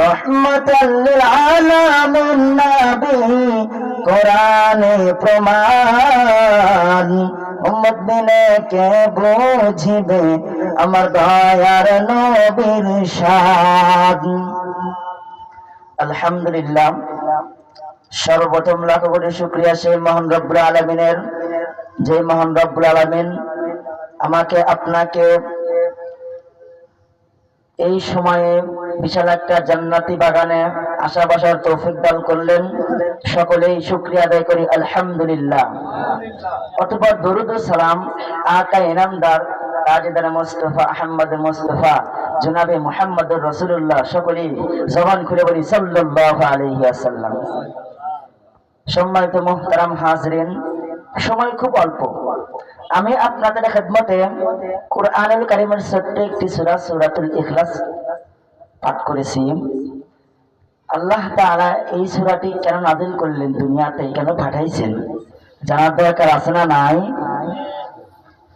রহমাতাল লিল আলামিন নবী কোরআনে প্রমাণ উম্মত বিনে কে বুঝিবে আমার দয়ার নবীর শান। আলহামদুলিল্লাহ, সর্বপ্রথম লাখ কোটি শুকরিয়া সেই মহান রব্বুল আলামিনের, যে মহান রব্বুল আলামিন আমাকে আপনাকে এই সময়ে বিশাল একটা জান্নাতি বাগানে আশা বসার তৌফিক দান করলেন। সকলেই শুকরিয়া আদায় করি আলহামদুলিল্লাহ। অতঃপর দরুদ ও সালাম আকা ইনামদার তাজদার মুস্তাফা আহমদ মুস্তাফা জনাবে মুহাম্মদুর রাসূলুল্লাহ, সকলেই জবান খুলে বলি সাল্লাল্লাহু আলাইহি ওয়াসাল্লাম। সম্মানিত মুহতারাম হাজরিন, সময় খুব অল্প। আমি আপনাদের খেদমতে কুরআনুল কারীমের ছোট্ট একটি সূরা সূরাতুল ইখলাস পাঠ করেছি। আল্লাহ তাআলা এই সূরাটি কেন নাযিল করলেন, দুনিয়াতে কেন পাঠাইছেন, জানার দরকার আছে না নাই?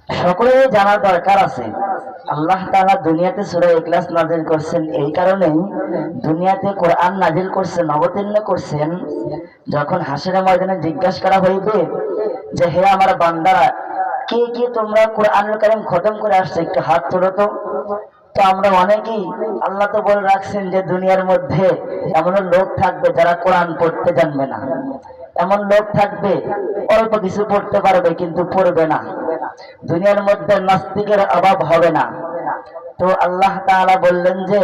সকলেই জানার দরকার আছে। আল্লাহ তাআলা দুনিয়াতে সূরা ইখলাস নাযিল করছেন এই কারণেই, দুনিয়াতে কোরআন নাযিল করছেন, অবতীর্ণ করছেন। যখন হাসরের ময়দানে জিজ্ঞাসা করা হইবে যে হে আমার বান্দারা, কে কে তোমরা কোরআনুল কারীম খতম করে আসছে, একটু হাত তোলো তো। তো আমরা অনেকেই, আল্লাহ তো বলে রাখছেন যে দুনিয়ার মধ্যে এমন লোক থাকবে যারা কোরআন পড়তে জানবে না, এমন লোক থাকবে অল্প কিছু পড়তে পারবে কিন্তু পড়বে না। দুনিয়ার মধ্যে নাস্তিকের অভাব হবে না। তো আল্লাহ তাআলা বললেন যে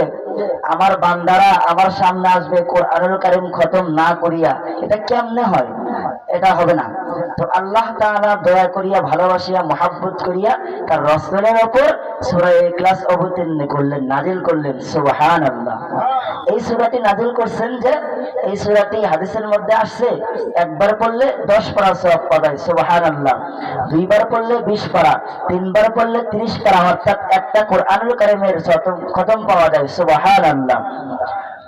আমার বান্দারা আমার সামনে আসবে কোরআনুল কারীম খতম না করিয়া, এটা কেমনে হয়? এটা হবে না। তো আল্লাহ তাআলা দয়া করিয়া, ভালোবাসিয়া, মহব্বত করিয়া তার রাসূলের উপর সূরা ইখলাস অবতীর্ণ করলেন, নাযিল করলেন। সুবহানাল্লাহ। এই সূরাটি নাযিল করছেন যে এই সূরাটি হাদিসের মধ্যে আসছে একবার পড়লে 10 পারা সওয়াব পাওয়া যায়। সুবহানাল্লাহ। দুইবার পড়লে 20 পারা, তিনবার পড়লে 30 পারা, অর্থাৎ একটা কোরআনুল কারীমের খতম পাওয়া যায়। সুবহানাল্লাহ।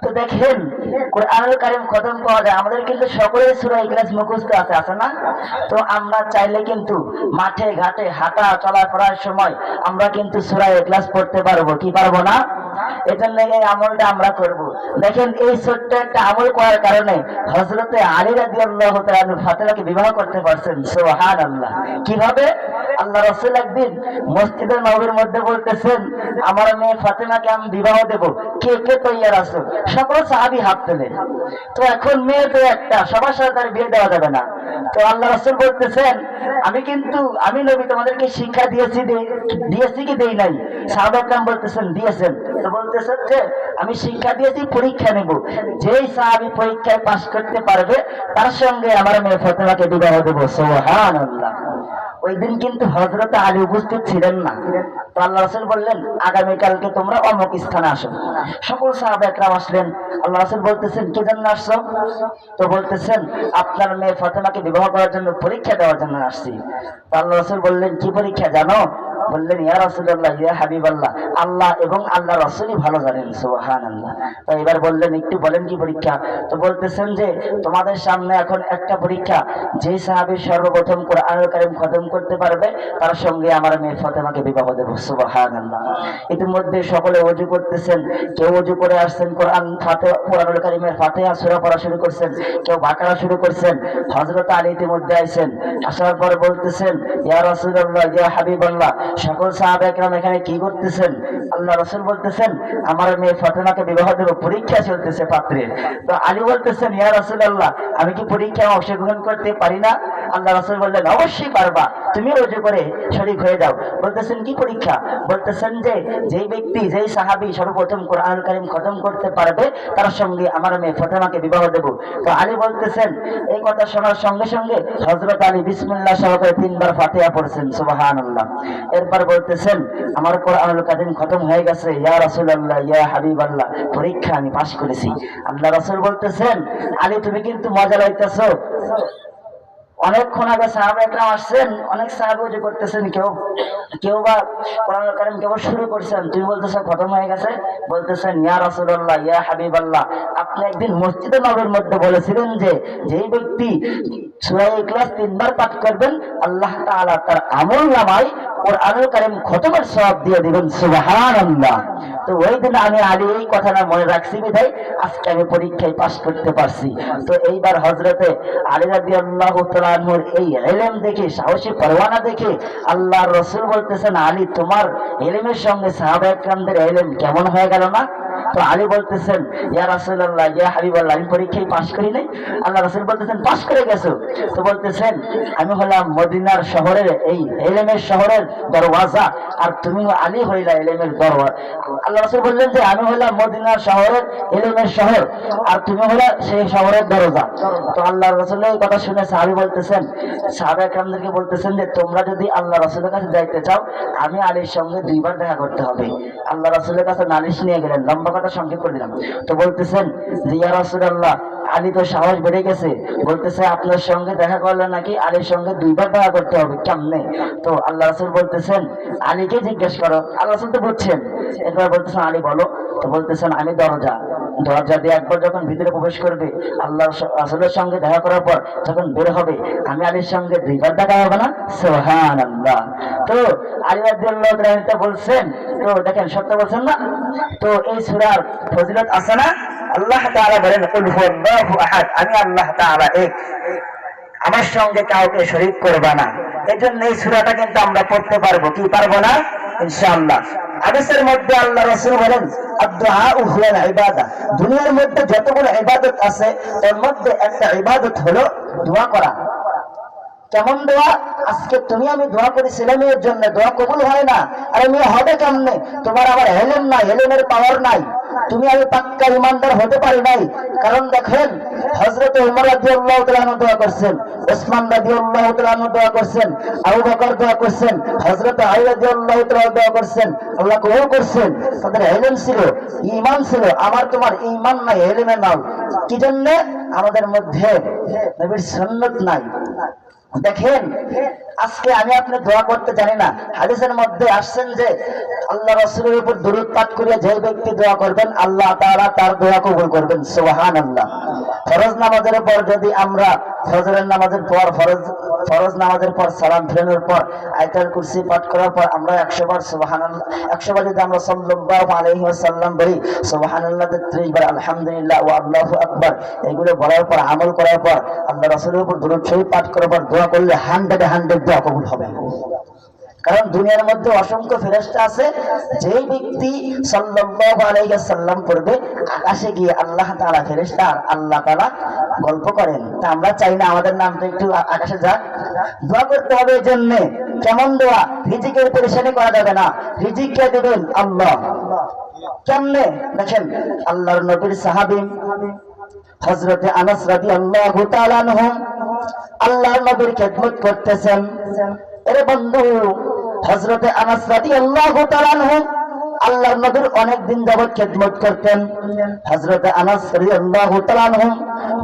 তো দেখেন, কোরআনুল কারীম খতম পাওয়া যায়। আমাদের কিন্তু সকলের সূরা ইখলাস মুখস্থ আছে, আছে না? তো আমরা চাইলে কিন্তু মাঠে ঘাটে হাঁটা চলাফেরার সময় আমরা কিন্তু সূরা ইখলাস পড়তে পারবো, কি পারবো না? এজন্য এই আমলটা আমরা করব। দেখেন, এই ছোট্ট একটা আমল করার কারণে হযরতে আলী রাদিয়াল্লাহু তাআলা আনহু ফাতেমাকে বিবাহ করতে পারছেন। সুবহানাল্লাহ। কিভাবে? আল্লাহ রাসূল একদিন মসজিদে নববীর মধ্যে বলতেছেন, আমার মেয়ে ফাতেমাকে আমি বিবাহ দেব, কে কে তৈয়ার আছো? সকল সাহাবী হাত তোলেন। তো এখন মেয়ে তো একটা, সবার সাথে তার বিয়ে দেওয়া যাবে না। তো আল্লাহ রাসূল বলতেছেন, আমি নবী তোমাদেরকে শিক্ষা দিয়েছি কি দেই নাই? সাহাবায়ে কেরাম বলতেছেন দিয়েছেন। তো বলতেছেন যে আমি শিক্ষা দিয়েছি, পরীক্ষা নেব, যেই সাহাবী পরীক্ষায় পাশ করতে পারবে তার সঙ্গে আমার মেয়ে ফাতেমাকে বিবাহ দেব। সুবহানাল্লাহ। ওই দিন কিন্তু হযরত আলী উপস্থিত ছিলেন না। তো আল্লাহ রাসূল বললেন, আগামীকালকে তোমরা অমুক স্থানে আসো। সকল সাহাবায়ে কেরাম আসলেন। আল্লাহ রাসূল বলতেছেন, কি জন্য আসছো? তো বলতেছেন, আপনার মেয়ে ফাতেমাকে বিবাহ করার জন্য, পরীক্ষা দেওয়ার জন্য আসছি। তো আল্লাহ রাসূল বললেন, কি পরীক্ষা জানো? বললেন, ইয়া রাসূলুল্লাহ, ইয়া হাবিবাল্লাহ, আল্লাহ এবং আল্লাহ রাসূলই ভালো জানেন। সুবহানাল্লাহ। তো এবার বললেন, একটু বলেন কি পরীক্ষা? তো বলতেছেন যে তোমাদের সামনে এখন একটা পরীক্ষা, যে সাহাবী সর্বপ্রথম কোরআনুল কারীম খতম করতে পারবে তার সঙ্গে আমার মেয়ে ফাতেমাকে বিবাহ দেব। সুবহানাল্লাহ। ইতিমধ্যে সকলে ওযু করতেছেন, কেউ ওযু করে আসছেন, কোরআনুল কারীমের ফাতিহা সূরা পড়া শুরু করছেন, কেউ বাকারা শুরু করছেন। হযরত আলী ইতিমধ্যে আইছেন। আসার পর বলতেছেন, ইয়া রাসূলুল্লাহ, ইয়া হাবিবাল্লাহ, সকল সাহাবায়ে কেরাম এখানে কি করতেছেন? আল্লাহ রাসূল বলতেছেন, আমার মেয়ে ফাতেমাকে বিবাহ দেব, পরীক্ষা চলতেছে পাত্রের। তো আলী বলতেছেন, ইয়া রাসূলুল্লাহ, আমি কি পরীক্ষায় অংশগ্রহণ করতে পারি না? আল্লাহ রাসূল বললেন, অবশ্যই পারবা, তুমি ওযু করে শরীক হয়ে যাও। বলতেছেন, কি পরীক্ষা? বলতেছেন যে যেই ব্যক্তি, যেই সাহাবী সর্বপ্রথম কোরআনুল কারীম খতম করতে পারবে তার সঙ্গে আমার মেয়ে ফাতেমাকে বিবাহ দেব। তো আলী বলতেছেন, এই কথা শোনার সঙ্গে সঙ্গে হযরত আলী বিসমিল্লাহ সহকারে 3 বার ফাতিহা পড়ছেন। সুবহানাল্লাহ। এরপর বলতেছেন, আমার কোরআনুল কারীম খতম হয়ে গেছে, ইয়া রাসূলুল্লাহ, ইয়া হাবিবাল্লাহ, পরীক্ষা আমি পাস করেছি। আল্লাহ রাসূল বলতেছেন, আলী তুমি কিন্তু মজা লইতেছো। অনেকক্ষণ আগে সাহাবায়ে কেরাম আসছেন, অনেক সাহাবী ওযু করতেছেন, কেউ বা কোরআনুল কারীম কেবল শুরু করছেন, তুমি বলতেছো খতম হয়ে গেছে। বলতেছেন, ইয়া রাসূলুল্লাহ, ইয়া হাবিবাল্লাহ, আপনি একদিন মসজিদে নববীর মধ্যে বলেছিলেন যে যেই ব্যক্তি সূরা ইখলাস 3 বার পাঠ করবেন আল্লাহ তাআলা তার আমলনামায় কোরআনুল কারীম খতমের সওয়াব দিয়ে দিবেন সুবহানাল্লাহ। তো ওই দিন আমি আলী এই কথাটা মনে রাখছি বিধায় আজকে আমি পরীক্ষায় পাশ করতে পারছি। তো এইবার হযরতে আলী রাদিয়াল্লাহু তাআলা আনহুর এই ইলম দেখে, সাহসী পরওয়ানা দেখে আল্লাহর রাসূল বলতেছেন, আলী তোমার ইলমের সঙ্গে সাহাবায়ে কেরামদের ইলম কেমন হয়ে গেল না? তো আলী বলতেছেন, ইয়া রাসূলুল্লাহ, ইয়া হাবিবাল্লাহ, আমি পরীক্ষায় পাশ করি নাই। আল্লাহ রাসূল বলতেছেন, পাশ করে গেছো? তো বলতেছেন, আমি হলাম মদিনার শহরের, এই ইলমের শহরের দরওয়াজা, আর তুমি আলী হইলা ইলমের দরওয়াজা। আল্লাহ রাসূল বললেন যে আমি হলাম মদিনার শহরের ইলমের শহর, আর তুমি হলা সেই শহরের দরজা। তো আল্লাহ রাসূলের এই কথা শুনে সাহাবী বলতেছেন, সাহাবায়ে কেরামদেরকে বলতেছেন যে তোমরা যদি আল্লাহ রাসূলের কাছে যাইতে চাও, আমি আলীর সঙ্গে দুইবার দেখা করতে হবে। আল্লাহ রাসূলের কাছে নালিশ নিয়ে গেলেন, লম্বা কথা সংক্ষেপ করে দিলাম। তো বলতেছেন যে ইয়া রাসূলুল্লাহ, আলী তো সাহস বেড়ে গেছে, বলতেছে আপনার সঙ্গে দেখা করলে নাকি আলীর সঙ্গে দুইবার দেখা করতে হবে, কেমনে? তো আল্লাহ রাসূল বলতেছেন, আলীকে জিজ্ঞেস করো। আল্লাহ রাসূল তো বুঝছেন। এরপর বলতেছেন, আলী বলো। তো বলতেছেন, আমি দরজা দিয়ে একবার যখন ভিতরে প্রবেশ করবে, আল্লাহ রাসূলের সঙ্গে দেখা করার পর যখন বের হবে, আমি আলীর সঙ্গে দুইবার দেখা হবে না? সুবহানাল্লাহ। তো আলী রাদিয়াল্লাহু তাআলা বলছেন, তো দেখেন সত্য বলছেন না? তো এই সূরার ফজিলত আছে না? আল্লাহ তাআলা বলেন, কুল হুয়াল্লাহু আহাদ, আমি আল্লাহ তাআলা এক, আমার সঙ্গে কাউকে শরীক করবা না। এজন্য এই সূরাটা কিন্তু আমরা পড়তে পারবো, কি পারবো না? ইনশাআল্লাহ। হাদিসের মধ্যে আল্লাহ রাসূল বলেন, আদ-দুআউ হুয়াল ইবাদা, দুনিয়ার মধ্যে যতগুলো ইবাদত আছে তার মধ্যে একটা ইবাদত হলো দোয়া করা। কেমন দোয়া? আজকে তুমি আমি দোয়া করি ছেলেমেয়ের জন্য, দোয়া কবুল হয় না। আরে মেয়ে হবে কেমনে? তোমার আবার ইলম নাই, ইলমের পাওয়ার নাই, তুমি আমি পাক্কা ইমানদার হতে পারি নাই। কারণ দেখেন, হযরত ওমর রাদিয়াল্লাহু তাআলা আনহু দোয়া করছেন, ওসমান রাদিয়াল্লাহু তাআলা আনহু দোয়া করছেন, আবু বকর দোয়া করছেন, হযরত আলী রাদিয়াল্লাহু তাআলা দোয়া করছেন, আল্লাহ কবুল করছেন। তাদের ইলম ছিল, ঈমান ছিল। আমার তোমার ঈমান নাই, ইলমে নাও। কি জন্য? আমাদের মধ্যে নবীর সুন্নাত নাই। দেখেন, আজকে আমি আপনি দোয়া করতে জানি না। হাদিসের মধ্যে আসছেন যে আল্লাহ রাসূলের উপর দরুদ পাঠ করে যে ব্যক্তি দোয়া করবেন, আল্লাহ তাআলা তার দোয়া কবুল করবেন। সুবহানাল্লাহ। ফরজ নামাজের পর যদি আমরা ফজরের নামাজের পর ফরজ নামাজের পর সালাম ফেরানোর পর আয়াতুল কুরসি পাঠ করার পর আমরা 100 বার সুবহানাল্লাহ, 100 বার যদি আমরা সাল্লাল্লাহু আলাইহি ওয়াসাল্লাম বলি, সুবহানাল্লাহ 33 বার, আলহামদুলিল্লাহ ওয়া আল্লাহু আকবার, এগুলো বলার পর আমল করার পর আল্লাহ রাসূলের উপর দরুদ শরীফ পাঠ করার পর দোয়া করলে 100 দোয়া কবুল হবে। কারণ দুনিয়ার মধ্যে অসংখ্য ফেরেশতা আছে, যেই ব্যক্তি সাল্লাল্লাহু আলাইহি ওয়াসাল্লাম পড়বে, আকাশে গিয়ে আল্লাহ তাআলা ফেরেশতা আর আল্লাহ তাআলা গল্প করেন। তা আমরা চাই না আমাদের নামটা একটু আকাশে যাক? দোয়া করতে হবে। এই জন্য কেমন দোয়া? রিজিকের পেরেশানি করা যাবে না, রিজিক কে দেবেন? আল্লাহ। কেমনে? দেখেন, আল্লাহর নবীর সাহাবী হযরতে আনাস রাদিয়াল্লাহু তাআলা আনহু আল্লাহর নবীর খেদমত করতেছেন। এরে বন্ধু, হযরতে আনাস রাদিয়াল্লাহু তাআলা আনহু আল্লাহর নবীর অনেক দিন যাবত খেদমত করতেন। হযরতে আনাস রাদিয়াল্লাহু তাআলা আনহু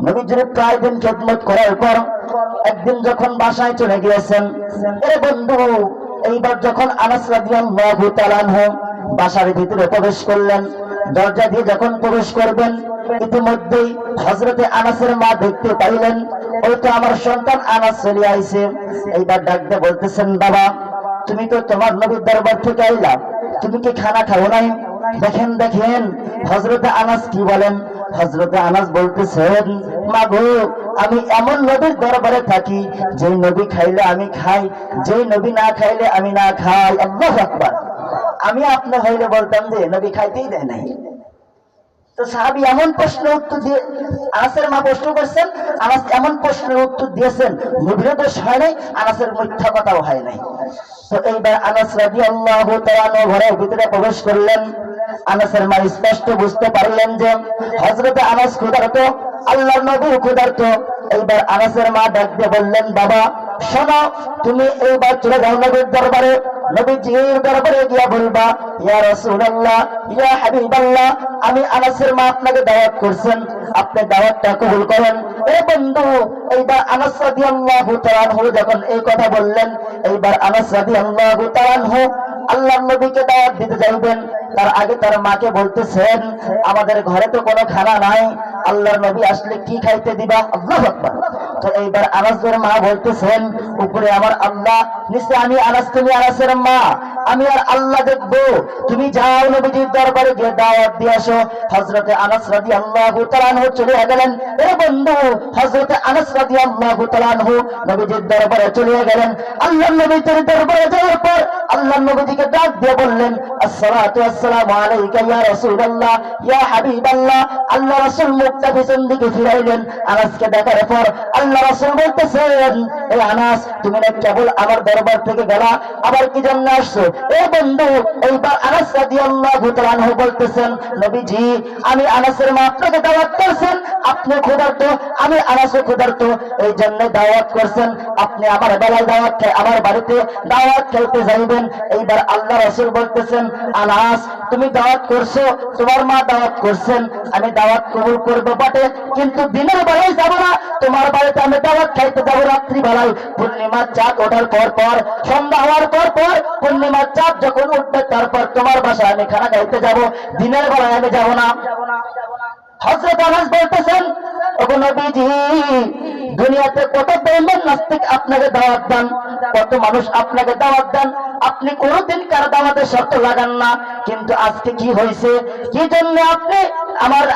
নবীজির প্রায় দিন খেদমত করার পর একদিন যখন বাসায় চলে গিয়েছেন, এরে বন্ধু, এইবার যখন আনাস রাদিয়াল্লাহু তাআলা আনহু বাসার ভিতরে প্রবেশ করলেন, দরজা দিয়ে যখন প্রবেশ করবেন, ইতিমধ্যেই হযরতে আনাসের মা দেখতে পাইলেন, ওই তো আমার সন্তান আনাস চলে আইছে। এইবার ডাক দিয়ে বলতেছেন, বাবা, তুমি তো তোমার নবীর দরবার থেকে আইলা, তুমি কি খানা খাও নাই? দেখেন হযরতে আনাস কি বলেন। হযরতে আনাস বলতেছেন, মা গো, আমি এমন নবীর দরবারে থাকি, যেই নবী খাইলে আমি খাই, যেই নবী না খাইলে আমি না খাই। আল্লাহু আকবার। আমি আপনি হইলে বলতাম যে নবী খাইতেই দেয় নাই। তো সাহাবী এমন প্রশ্নের উত্তর দিয়ে, আনাসের মা প্রশ্ন করছেন, আনাস এমন প্রশ্নের উত্তর দিয়েছেন, নবীর দোষ হয় নাই, আনাসের মিথ্যা কথাও হয় নাই। তো এইবার আনাস রাদিয়াল্লাহু তাআলা ঘরের ভিতরে প্রবেশ করলেন। আনাসের মা স্পষ্ট বুঝতে পারলেন যে হযরতে আনাস ক্ষুধার্ত, আল্লাহর নবী ক্ষুধার্ত। এইবার আনাসের মা ডাক দিয়ে বললেন, বাবা শোনো, তুমি এইবার চলে যাও নবীর দরবারে, নবীজির দরবারে গিয়া বলবা, ইয়া রাসূলুল্লাহ, ইয়া হাবিবাল্লাহ, আমি আনাসের মা আপনাকে দাওয়াত করছেন, আপনি দাওয়াতটা কবুল করেন। এ বন্ধু, এইবার আনাস রাদিয়াল্লাহু তাআলা আনহু যখন এই কথা বললেন, এইবার আনাস রাদিয়াল্লাহু তাআলা আনহু আল্লাহর নবীকে দাওয়াত দিতে যাইবেন, তার আগে তার মাকে বলতেছেন, আমাদের ঘরে তো কোনো খানা নাই, আল্লাহর নবী আসলে কি খাইতে দিবা? আল্লাহু আকবার। তো এইবার আনাসের মা বলতেছেন, উপরে আমার আল্লাহ, নিচে আমি আনাস, তুমি আনাসের মা, আমি আর আল্লাহ দেখবো, তুমি যাও নবীজির দরবারে গিয়ে দাওয়াত দিয়ে আসো। হযরতে আনাস রাদিয়াল্লাহু তাআলা আনহু চলে গেলেন। এ বন্ধু, হযরতে আনাস রাদিয়াল্লাহু তাআলা আনহু নবীজির দরবারে চলে গেলেন। আল্লাহর নবীর দরবারে যাওয়ার পর আল্লাহর নবীজিকে ডাক দিয়ে বললেন, আসসালাতু আসসালামু আলাইকা ইয়া রাসূলুল্লাহ, ইয়া হাবিবাল্লাহ। আল্লাহ রাসূল মুখটা পিছন দিকে ফিরাইলেন। আনাসকে দেখার পর আল্লাহ রাসূল বলতেছেন, এ আনাস, তুমি না কেবল আমার দরবার থেকে গেলা, আবার কি জন্য আসছো? এ বন্ধু, এইবার আনাস রাদিয়াল্লাহু তাআলা আনহু বলতেছেন, নবীজি, আমি আনাসের মা আপনাকে দাওয়াত করছেন, আপনি ক্ষুধার্ত, আমি আনাসও ক্ষুধার্ত, এই জন্য দাওয়াত করছেন, আপনি আমার বেলায় দাওয়াত খাই, আমার বাড়িতে দাওয়াত খাইতে যাইবেন। এইবার আল্লাহ রাসূল বলতেছেন, আনাস, তুমি দাওয়াত করছো, তোমার মা দাওয়াত করছেন, আমি দাওয়াত কবুল করবো বটে, কিন্তু দিনের বেলায় যাবো না, তোমার বাড়িতে আমি দাওয়াত খাইতে যাবো রাত্রি বেলায়। পূর্ণিমার চাঁদ ওঠার পর পর, সন্ধ্যা হওয়ার পর পর, পূর্ণিমার চাঁদ যখন উঠবে তারপর তোমার বাসায় আমি খানা খাইতে যাবো, দিনের বেলায় আমি যাবো না। হযরত আনাস বলতেছেন, ওগো নবীজি, দুনিয়াতে কত বেঈমান নাস্তিক আপনাকে দাওয়াত দেন, কত মানুষ আপনাকে দাওয়াত দেন, আপনি কোনোদিন কার দাওয়াতে শর্ত লাগান না, কিন্তু আজকে কি হয়েছে, কি জন্য আপনি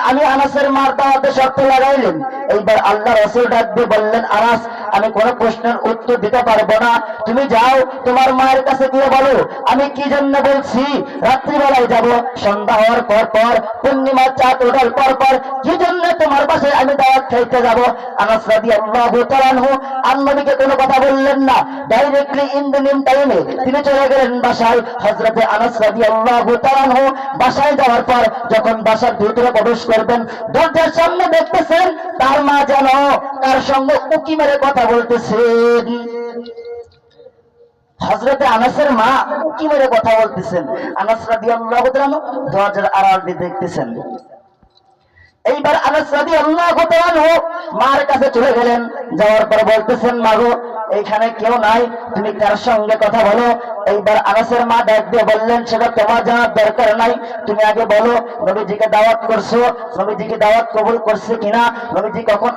আমি আনাসের মার দাওয়াতে শর্ত লাগাইলেন? এইবার আল্লাহ রাসূল ডাক দিয়ে বললেন, আনাস, আমি কোন প্রশ্নের উত্তর দিতে পারবো না, তুমি যাও তোমার মায়ের কাছে গিয়ে বলো আমি কি জন্য বলছি রাত্রিবেলায় যাব, সন্ধ্যা হওয়ার পর পর, পূর্ণিমার চাঁদ ওঠার পর পর, কি জন্য তোমার বাসায় আমি দাওয়াত খাইতে যাব। আনাস রাদিয়াল্লাহু তাআলা আনহু নবীকে কোনো কথা বললেন না, ডাইরেক্টলি ইন দ্য নেম টাইমে তিনি চলে গেলেন বাসায়। হযরতে আনাস রাদিয়াল্লাহু তাআলা আনহু বাসায় যাওয়ার পর যখন বাসার ভিতরে প্রবেশ করবেন, দরজার সামনে দেখতেছেন তার মা যেন তার সঙ্গে উকি মেরে কথা বলতেছেন। হযরতে আনাসের মা উকি মেরে কথা বলতেছেন, আনাস রাদিয়াল্লাহু তাআলা আনহু দরজার আড়াল দিয়ে দেখতেছেন। এইবার আনাস রাদিয়াল্লাহু তাআলা আনহু মার কাছে চলে গেলেন, যাওয়ার পর বলতেছেন, মা গো, এইখানে কেউ নাই, তুমি কার সঙ্গে কথা বলো? এইবার আনাসের মা ডাক দিয়ে বললেন, সেটা তোমার জানার দরকার নাই, তুমি আগে বলো নবীজিকে দাওয়াত করছো, নবীজিকে দাওয়াত কবুল করছে কিনা, নবীজি কখন